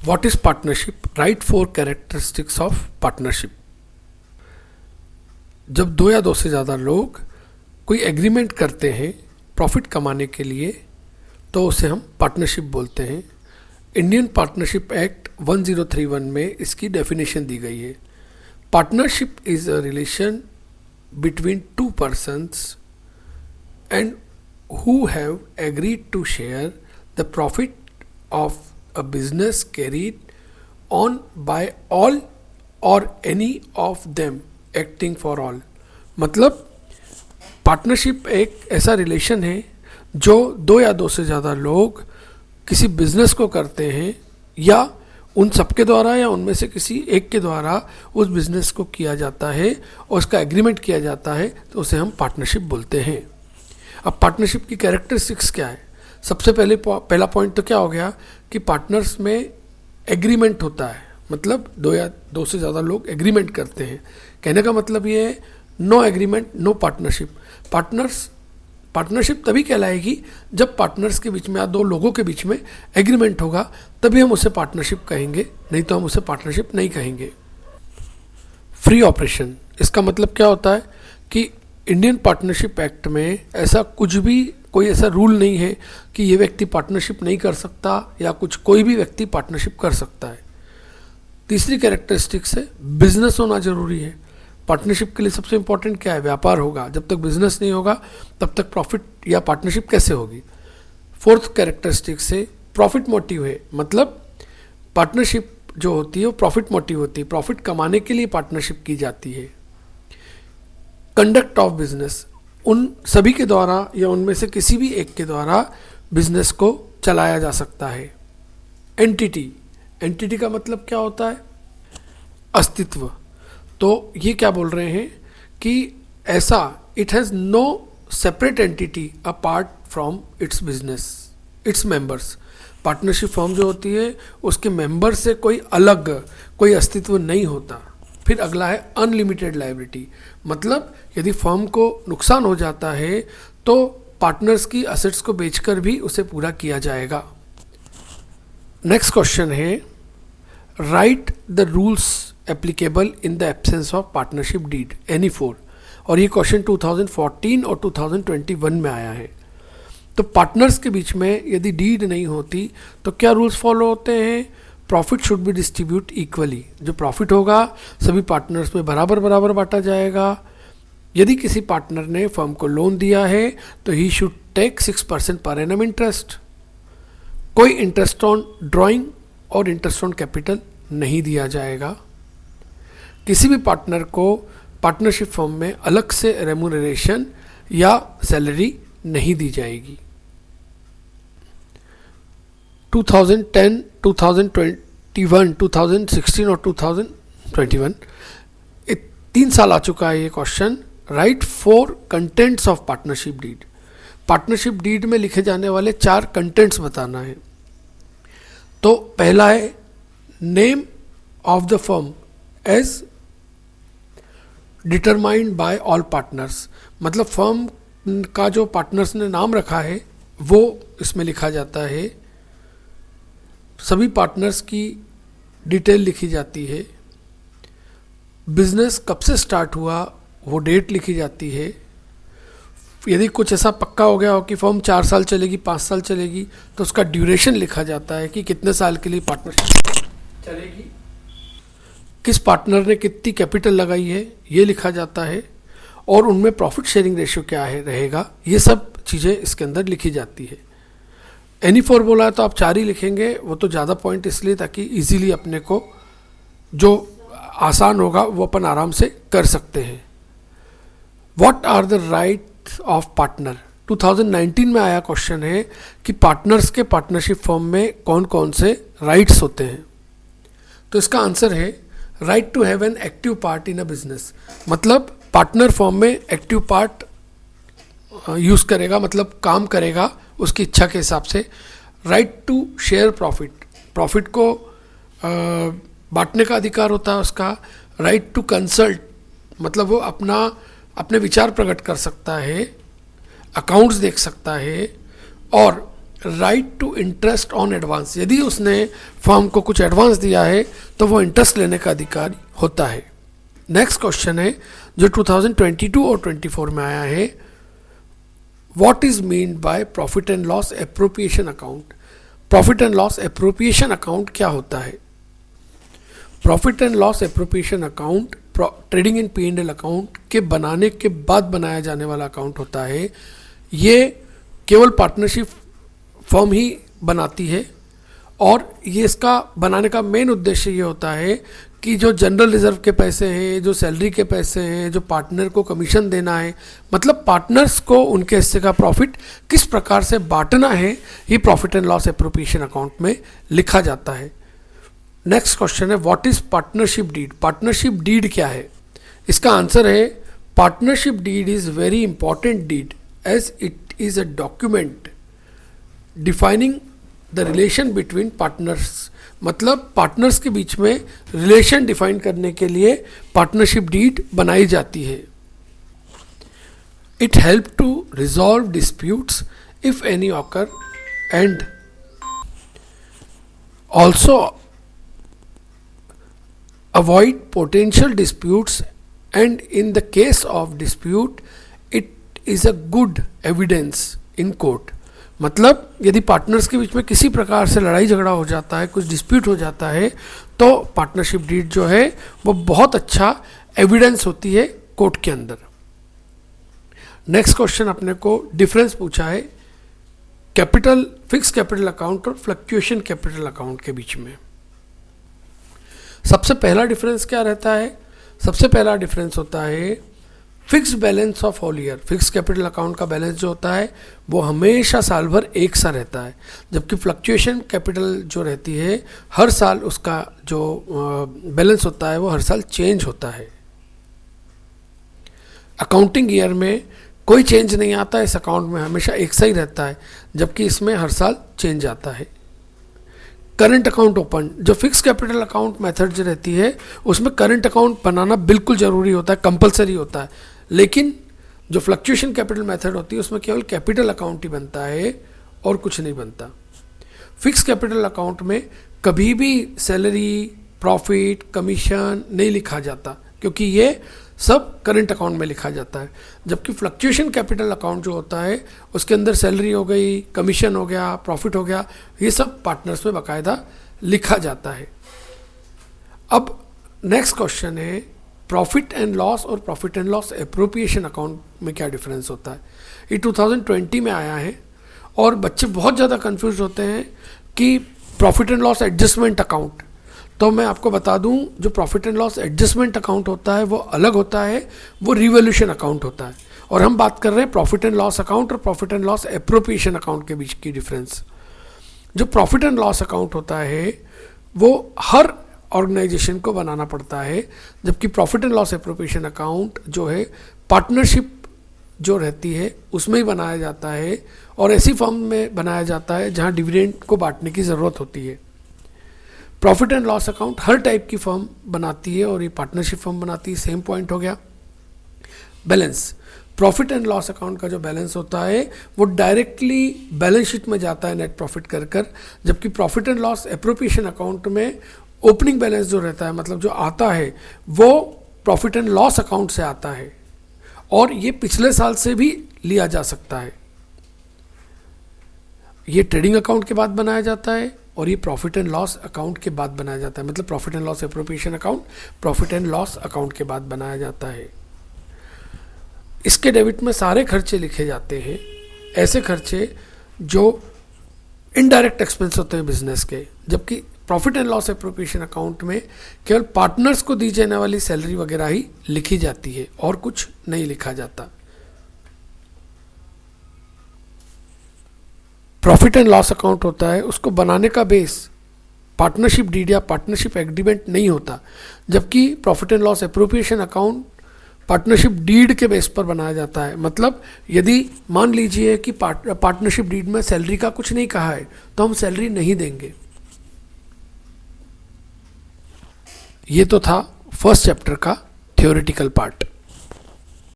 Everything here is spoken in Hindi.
What is partnership? Write 4 characteristics of partnership. जब दो या दो से ज़्यादा लोग कोई एग्रीमेंट करते हैं प्रॉफिट कमाने के लिए तो उसे हम पार्टनरशिप बोलते हैं। इंडियन पार्टनरशिप एक्ट 1031 में इसकी डेफिनेशन दी गई है। Partnership is a relation between two persons and who have agreed to share the profit of a business carried on by all or any of them acting for all। मतलब पार्टनरशिप एक ऐसा रिलेशन है जो दो या दो से ज़्यादा लोग किसी बिजनेस को करते हैं या उन सबके द्वारा या उनमें से किसी एक के द्वारा उस बिजनेस को किया जाता है और उसका एग्रीमेंट किया जाता है तो उसे हम पार्टनरशिप बोलते हैं। अब पार्टनरशिप की कैरेक्टरिस्टिक्स क्या है? सबसे पहला पॉइंट तो क्या हो गया कि पार्टनर्स में एग्रीमेंट होता है, मतलब दो या दो से ज़्यादा लोग एग्रीमेंट करते हैं। कहने का मतलब ये है no agreement no partnership. Partnership तभी कहलाएगी जब पार्टनर्स के बीच में या दो लोगों के बीच में एग्रीमेंट होगा, तभी हम उसे पार्टनरशिप कहेंगे, नहीं तो हम उसे पार्टनरशिप नहीं कहेंगे। फ्री ऑपरेशन, इसका मतलब क्या होता है कि इंडियन पार्टनरशिप एक्ट में ऐसा कुछ भी कोई ऐसा रूल नहीं है कि ये व्यक्ति पार्टनरशिप नहीं कर सकता या कोई भी व्यक्ति पार्टनरशिप कर सकता है। तीसरी कैरेक्टरिस्टिक्स है बिजनेस होना जरूरी है। पार्टनरशिप के लिए सबसे इंपॉर्टेंट क्या है? व्यापार होगा। जब तक बिजनेस नहीं होगा तब तक प्रॉफिट या पार्टनरशिप कैसे होगी? फोर्थ कैरेक्टरिस्टिक्स है प्रॉफिट मोटिव है, मतलब पार्टनरशिप जो होती है वो प्रॉफिट मोटिव होती है, प्रॉफिट कमाने के लिए पार्टनरशिप की जाती है। कंडक्ट ऑफ बिजनेस, उन सभी के द्वारा या उनमें से किसी भी एक के द्वारा बिजनेस को चलाया जा सकता है। एंटिटी का मतलब क्या होता है? अस्तित्व। तो ये क्या बोल रहे हैं कि ऐसा it has no separate entity apart from its business its members. Partnership firm जो होती है उसके मेंबर से कोई अलग कोई अस्तित्व नहीं होता। फिर अगला है अनलिमिटेड लायबिलिटी, मतलब यदि फर्म को नुकसान हो जाता है तो पार्टनर्स की असेट्स को बेचकर भी उसे पूरा किया जाएगा। नेक्स्ट क्वेश्चन है write the rules applicable in the absence of partnership deed any 4, और ये क्वेश्चन 2014 और 2021 में आया है। तो पार्टनर्स के बीच में यदि डीड नहीं होती तो क्या रूल्स फॉलो होते हैं? Profit should be distribute equally, जो प्रॉफिट होगा सभी पार्टनर्स में बराबर बराबर बांटा जाएगा। यदि किसी पार्टनर ने फर्म को लोन दिया है तो he should take 6% per annum interest. कोई इंटरेस्ट ऑन ड्राइंग और इंटरेस्ट ऑन कैपिटल नहीं दिया जाएगा। किसी भी पार्टनर को पार्टनरशिप फर्म में अलग से रेम्यूनरेशन या सैलरी नहीं दी जाएगी। 2010, 2021, 2016 और 2021 3 साल आ चुका है ये question. Write 4 contents of partnership deed. Partnership deed में लिखे जाने वाले 4 कंटेंट्स बताना है। तो पहला है name of the firm as determined by all partners, मतलब फर्म का जो पार्टनर्स ने नाम रखा है वो इसमें लिखा जाता है। सभी पार्टनर्स की डिटेल लिखी जाती है। बिजनेस कब से स्टार्ट हुआ वो डेट लिखी जाती है। यदि कुछ ऐसा पक्का हो गया हो कि फर्म 4 साल चलेगी 5 साल चलेगी तो उसका ड्यूरेशन लिखा जाता है कि कितने साल के लिए पार्टनरशिप चलेगी। किस पार्टनर ने कितनी कैपिटल लगाई है ये लिखा जाता है, और उनमें प्रॉफिट शेयरिंग रेशियो क्या है रहेगा, ये सब चीज़ें इसके अंदर लिखी जाती है। एनी 4 बोला है तो आप 4 ही लिखेंगे, वो तो ज़्यादा पॉइंट इसलिए ताकि इजीली अपने को जो आसान होगा वो अपन आराम से कर सकते हैं। What are the rights of partner? 2019 में आया क्वेश्चन है कि पार्टनर्स के पार्टनरशिप फर्म में कौन कौन से राइट्स होते हैं। तो इसका आंसर है right to have an active part in a business, मतलब पार्टनर फर्म में एक्टिव पार्ट यूज़ करेगा, मतलब काम करेगा उसकी इच्छा के हिसाब से। राइट टू शेयर प्रॉफिट को बांटने का अधिकार होता है उसका। राइट टू कंसल्ट, मतलब वो अपने विचार प्रकट कर सकता है, अकाउंट्स देख सकता है। और right to interest on advance, यदि उसने फर्म को कुछ एडवांस दिया है तो वो इंटरेस्ट लेने का अधिकारी होता है। नेक्स्ट क्वेश्चन है जो 2022 और 24 में आया है, what is mean by profit and loss appropriation account. Profit and loss appropriation account क्या होता है? Profit and loss appropriation account trading in P&L account के बनाने के बाद बनाया जाने वाला अकाउंट होता है। ये केवल पार्टनरशिप फर्म ही बनाती है और ये इसका बनाने का मेन उद्देश्य ये होता है कि जो जनरल रिजर्व के पैसे हैं, जो सैलरी के पैसे हैं, जो पार्टनर को कमीशन देना है, मतलब पार्टनर्स को उनके हिस्से का प्रॉफिट किस प्रकार से बांटना है, ये profit and loss appropriation account में लिखा जाता है। नेक्स्ट क्वेश्चन है, what is partnership deed. Partnership deed क्या है? इसका आंसर है, partnership deed is very important deed as it is a document defining the relation between partners. मतलब पार्टनर्स के बीच में रिलेशन डिफाइन करने के लिए पार्टनरशिप डीड बनाई जाती है। It help to resolve disputes if any occur and also avoid potential disputes and in the case of dispute it is a good evidence in court. मतलब यदि पार्टनर्स के बीच में किसी प्रकार से लड़ाई झगड़ा हो जाता है, कुछ डिस्प्यूट हो जाता है, तो पार्टनरशिप डीड जो है वो बहुत अच्छा एविडेंस होती है कोर्ट के अंदर। नेक्स्ट क्वेश्चन अपने को डिफरेंस पूछा है कैपिटल फिक्स कैपिटल अकाउंट और फ्लक्चुएशन कैपिटल अकाउंट के बीच में। सबसे पहला डिफरेंस क्या रहता है? सबसे पहला डिफरेंस होता है fix balance of whole year. Fix capital account का बैलेंस जो होता है वो हमेशा साल भर एक सा रहता है, जबकि फ्लक्चुएशन कैपिटल जो रहती है हर साल उसका जो बैलेंस होता है वो हर साल चेंज होता है। अकाउंटिंग ईयर में कोई चेंज नहीं आता, इस अकाउंट में हमेशा एक सा ही रहता है, जबकि इसमें हर साल चेंज आता है। करंट अकाउंट ओपन, जो फिक्स कैपिटल अकाउंट मेथड जो रहती है उसमें करंट अकाउंट बनाना बिल्कुल ज़रूरी होता है, कंपलसरी होता है, लेकिन जो फ्लक्चुएशन कैपिटल मेथड होती है उसमें केवल कैपिटल अकाउंट ही बनता है और कुछ नहीं बनता। फिक्स कैपिटल अकाउंट में कभी भी सैलरी, प्रॉफिट, कमीशन नहीं लिखा जाता, क्योंकि ये सब करंट अकाउंट में लिखा जाता है। जबकि फ्लक्चुएशन कैपिटल अकाउंट जो होता है उसके अंदर सैलरी हो गई, कमीशन हो गया, प्रॉफिट हो गया, ये सब पार्टनर्स में बाकायदा लिखा जाता है। अब नेक्स्ट क्वेश्चन है प्रॉफिट एंड लॉस और profit and loss appropriation account में क्या डिफरेंस होता है। ये 2020 में आया है और बच्चे बहुत ज़्यादा कंफ्यूज होते हैं कि profit and loss adjustment account, तो मैं आपको बता दूं जो profit and loss adjustment account होता है वो अलग होता है, वो रिवोल्यूशन अकाउंट होता है। और हम बात कर रहे हैं प्रॉफिट एंड लॉस अकाउंट और profit and loss appropriation account के बीच की डिफरेंस। जो प्रॉफिट एंड लॉस अकाउंट होता है वो हर ऑर्गेनाइजेशन को बनाना पड़ता है, जबकि profit and loss appropriation account जो है पार्टनरशिप जो रहती है उसमें ही बनाया जाता है और ऐसी फर्म में बनाया जाता है जहाँ डिविडेंड को बांटने की ज़रूरत होती है। Profit and loss account her type की फर्म बनाती है और ये पार्टनरशिप फर्म बनाती है। सेम पॉइंट हो गया। Balance, profit and loss account का जो बैलेंस होता है वो डायरेक्टली बैलेंस शीट में जाता है नेट प्रॉफिट कर, जबकि profit and loss appropriation account में ओपनिंग बैलेंस जो रहता है, मतलब जो आता है वो प्रॉफिट एंड लॉस अकाउंट से आता है और ये पिछले साल से भी लिया जा सकता है। ये ट्रेडिंग अकाउंट के बाद बनाया जाता है और ये प्रॉफिट एंड लॉस अकाउंट के बाद बनाया जाता है, मतलब profit and loss appropriation account profit and loss account के बाद बनाया जाता है। इसके डेबिट में सारे खर्चे लिखे जाते हैं, ऐसे खर्चे जो इनडायरेक्ट एक्सपेंस होते हैं बिजनेस के, जबकि profit and loss appropriation account में केवल पार्टनर्स को दी जाने वाली सैलरी वगैरह ही लिखी जाती है और कुछ नहीं लिखा जाता। प्रॉफिट एंड लॉस अकाउंट होता है उसको बनाने का बेस पार्टनरशिप डीड या पार्टनरशिप एग्रीमेंट नहीं होता, जबकि profit and loss appropriation account partnership deed के बेस पर बनाया जाता है। मतलब यदि मान लीजिए कि पार्टनरशिप डीड में सैलरी का कुछ नहीं कहा है तो हम सैलरी नहीं देंगे। ये तो था फर्स्ट चैप्टर का थ्योरेटिकल पार्ट।